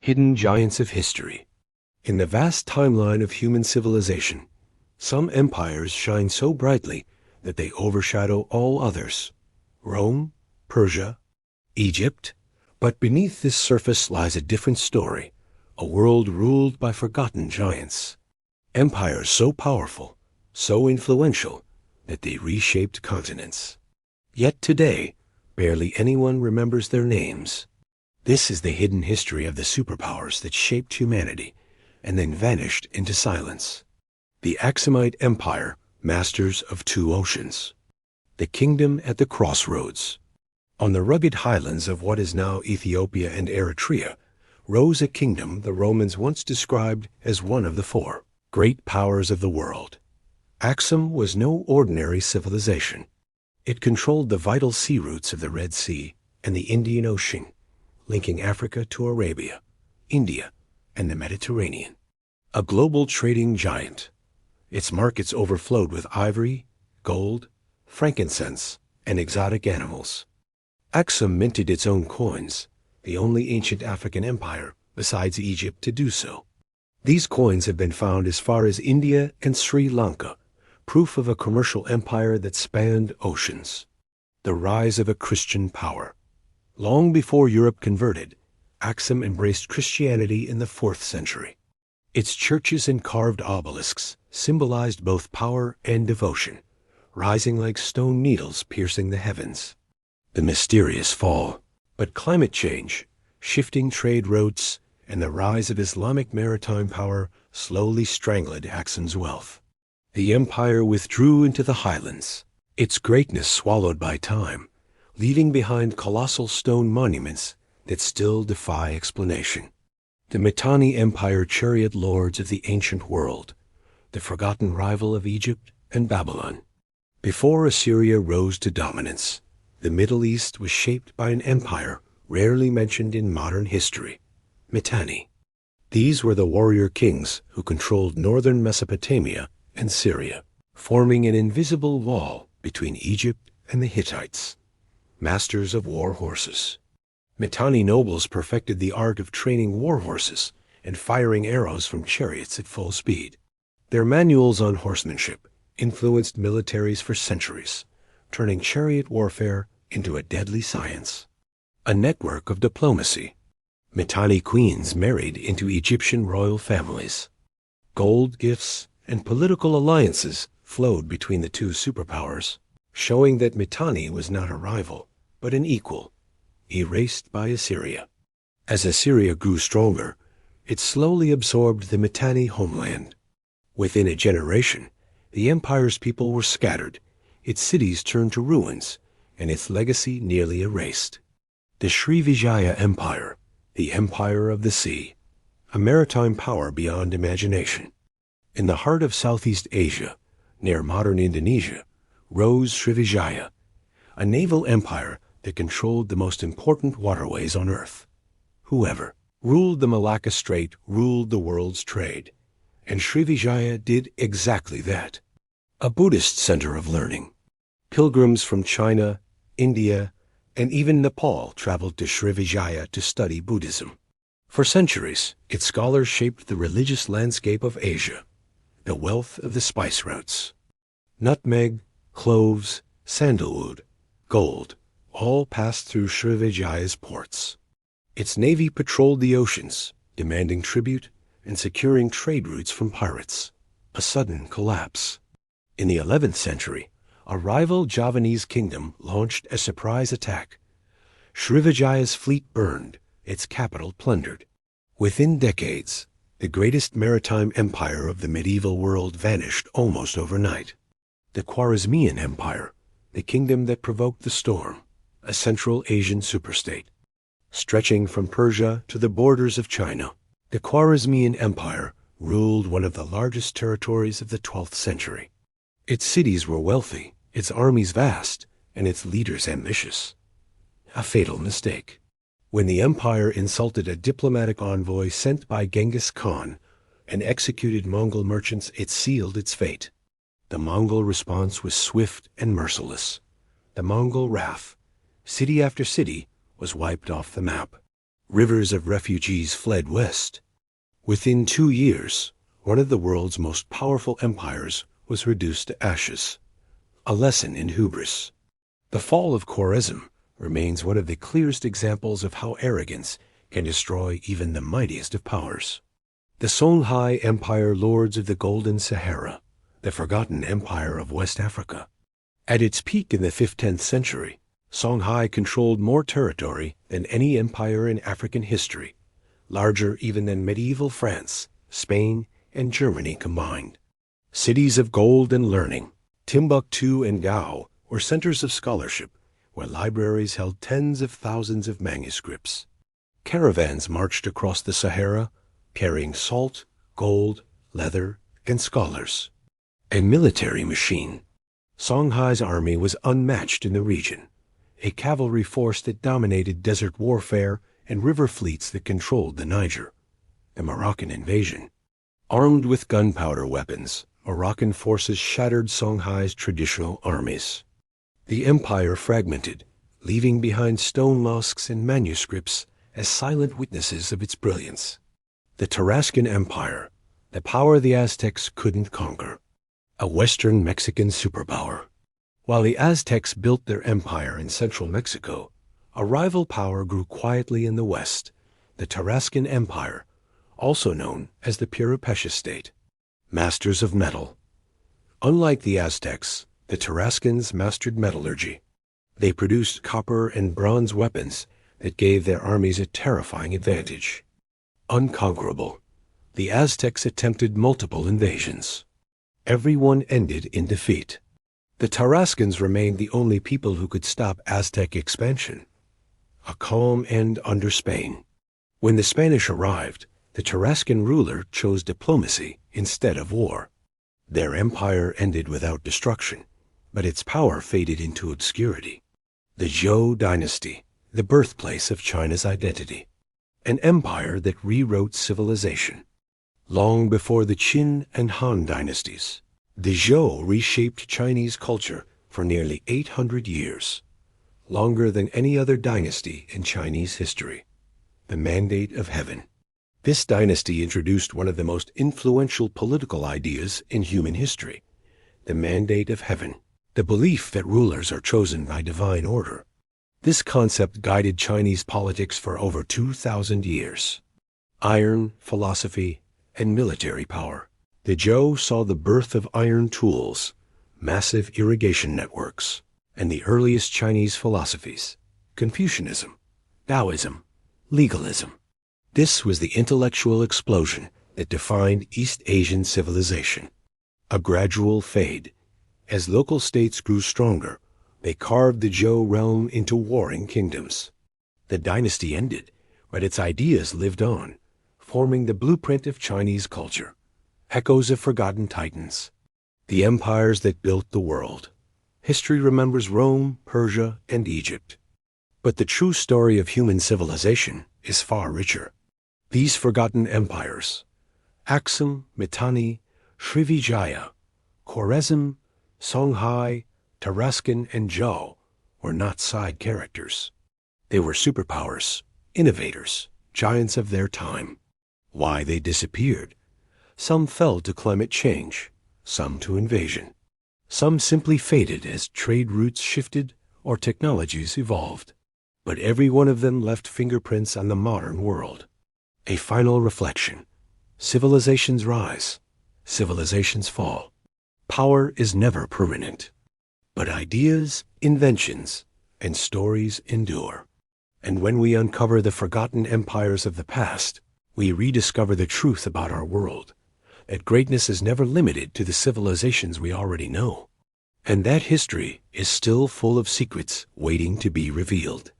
Hidden giants of history. In the vast timeline of human civilization, some empires shine so brightly that they overshadow all others. Rome, Persia, Egypt. But beneath this surface lies a different story, a world ruled by forgotten giants. Empires so powerful, so influential, that they reshaped continents. Yet today, barely anyone remembers their names. This is the hidden history of the superpowers that shaped humanity and then vanished into silence. The Aksumite Empire, masters of two oceans. The kingdom at the crossroads. On the rugged highlands of what is now Ethiopia and Eritrea rose a kingdom the Romans once described as one of the four great powers of the world. Aksum was no ordinary civilization. It controlled the vital sea routes of the Red Sea and the Indian Ocean, linking Africa to Arabia, India, and the Mediterranean. A global trading giant. Its markets overflowed with ivory, gold, frankincense, and exotic animals. Aksum minted its own coins, the only ancient African empire, besides Egypt, to do so. These coins have been found as far as India and Sri Lanka, proof of a commercial empire that spanned oceans. The rise of a Christian power. Long before Europe converted, Aksum embraced Christianity in the 4th century. Its churches and carved obelisks symbolized both power and devotion, rising like stone needles piercing the heavens. The mysterious fall. But climate change, shifting trade routes, and the rise of Islamic maritime power slowly strangled Aksum's wealth. The empire withdrew into the highlands, its greatness swallowed by time, leaving behind colossal stone monuments that still defy explanation. The Mitanni Empire chariot lords of the ancient world, the forgotten rival of Egypt and Babylon. Before Assyria rose to dominance, the Middle East was shaped by an empire rarely mentioned in modern history, Mitanni. These were the warrior kings who controlled northern Mesopotamia and Syria, forming an invisible wall between Egypt and the Hittites, masters of war horses. Mitanni nobles perfected the art of training war horses and firing arrows from chariots at full speed. Their manuals on horsemanship influenced militaries for centuries, turning chariot warfare into a deadly science. A network of diplomacy. Mitanni queens married into Egyptian royal families. Gold gifts and political alliances flowed between the two superpowers, showing that Mitanni was not a rival, but an equal, erased by Assyria. As Assyria grew stronger, it slowly absorbed the Mitanni homeland. Within a generation, the empire's people were scattered, its cities turned to ruins, and its legacy nearly erased. The Srivijaya Empire, the empire of the sea, a maritime power beyond imagination. In the heart of Southeast Asia, near modern Indonesia, rose Srivijaya, a naval empire that controlled the most important waterways on earth. Whoever ruled the Malacca Strait ruled the world's trade, and Srivijaya did exactly that. A Buddhist center of learning. Pilgrims from China, India, and even Nepal traveled to Srivijaya to study Buddhism. For centuries, its scholars shaped the religious landscape of Asia, the wealth of the spice routes. Nutmeg, cloves, sandalwood, gold, all passed through Srivijaya's ports. Its navy patrolled the oceans, demanding tribute and securing trade routes from pirates. A sudden collapse. In the 11th century, a rival Javanese kingdom launched a surprise attack. Srivijaya's fleet burned, its capital plundered. Within decades, the greatest maritime empire of the medieval world vanished almost overnight. The Khwarezmian Empire, the kingdom that provoked the storm, a Central Asian superstate. Stretching from Persia to the borders of China, the Khwarezmian Empire ruled one of the largest territories of the 12th century. Its cities were wealthy, its armies vast, and its leaders ambitious. A fatal mistake. When the empire insulted a diplomatic envoy sent by Genghis Khan and executed Mongol merchants, it sealed its fate. The Mongol response was swift and merciless. The Mongol wrath, city after city, was wiped off the map. Rivers of refugees fled west. Within 2 years, one of the world's most powerful empires was reduced to ashes. A lesson in hubris. The fall of Khwarezm remains one of the clearest examples of how arrogance can destroy even the mightiest of powers. The Songhai Empire, lords of the Golden Sahara, the forgotten empire of West Africa. At its peak in the 5th-10th century, Songhai controlled more territory than any empire in African history, larger even than medieval France, Spain, and Germany combined. Cities of gold and learning, Timbuktu and Gao, were centers of scholarship, where libraries held tens of thousands of manuscripts. Caravans marched across the Sahara, carrying salt, gold, leather, and scholars. A military machine. Songhai's army was unmatched in the region, a cavalry force that dominated desert warfare and river fleets that controlled the Niger. The Moroccan invasion. Armed with gunpowder weapons, Moroccan forces shattered Songhai's traditional armies. The empire fragmented, leaving behind stone mosques and manuscripts as silent witnesses of its brilliance. The Tarascan Empire, the power the Aztecs couldn't conquer. A Western Mexican superpower. While the Aztecs built their empire in central Mexico, a rival power grew quietly in the west, the Tarascan Empire, also known as the Purépecha state. Masters of metal. Unlike the Aztecs, the Tarascans mastered metallurgy. They produced copper and bronze weapons that gave their armies a terrifying advantage. Unconquerable. The Aztecs attempted multiple invasions. Every one ended in defeat. The Tarascans remained the only people who could stop Aztec expansion. A calm end under Spain. When the Spanish arrived, the Tarascan ruler chose diplomacy instead of war. Their empire ended without destruction, but its power faded into obscurity. The Zhou dynasty, the birthplace of China's identity. An empire that rewrote civilization. Long before the Qin and Han dynasties, the Zhou reshaped Chinese culture for nearly 800 years, longer than any other dynasty in Chinese history. The Mandate of Heaven. This dynasty introduced one of the most influential political ideas in human history, the Mandate of Heaven, the belief that rulers are chosen by divine order. This concept guided Chinese politics for over 2,000 years. Iron, philosophy, and military power. The Zhou saw the birth of iron tools, massive irrigation networks, and the earliest Chinese philosophies, Confucianism, Taoism, legalism. This was the intellectual explosion that defined East Asian civilization. A gradual fade. As local states grew stronger, they carved the Zhou realm into warring kingdoms. The dynasty ended, but its ideas lived on, forming the blueprint of Chinese culture. Echoes of forgotten titans. The empires that built the world. History remembers Rome, Persia, and Egypt. But the true story of human civilization is far richer. These forgotten empires, Aksum, Mitanni, Srivijaya, Khwarezm, Songhai, Tarascan, and Zhou, were not side characters. They were superpowers, innovators, giants of their time. Why they disappeared? Some fell to climate change, some to invasion. Some simply faded as trade routes shifted or technologies evolved. But every one of them left fingerprints on the modern world. A final reflection. Civilizations rise. Civilizations fall. Power is never permanent. But ideas, inventions, and stories endure. And when we uncover the forgotten empires of the past, we rediscover the truth about our world, that greatness is never limited to the civilizations we already know, and that history is still full of secrets waiting to be revealed.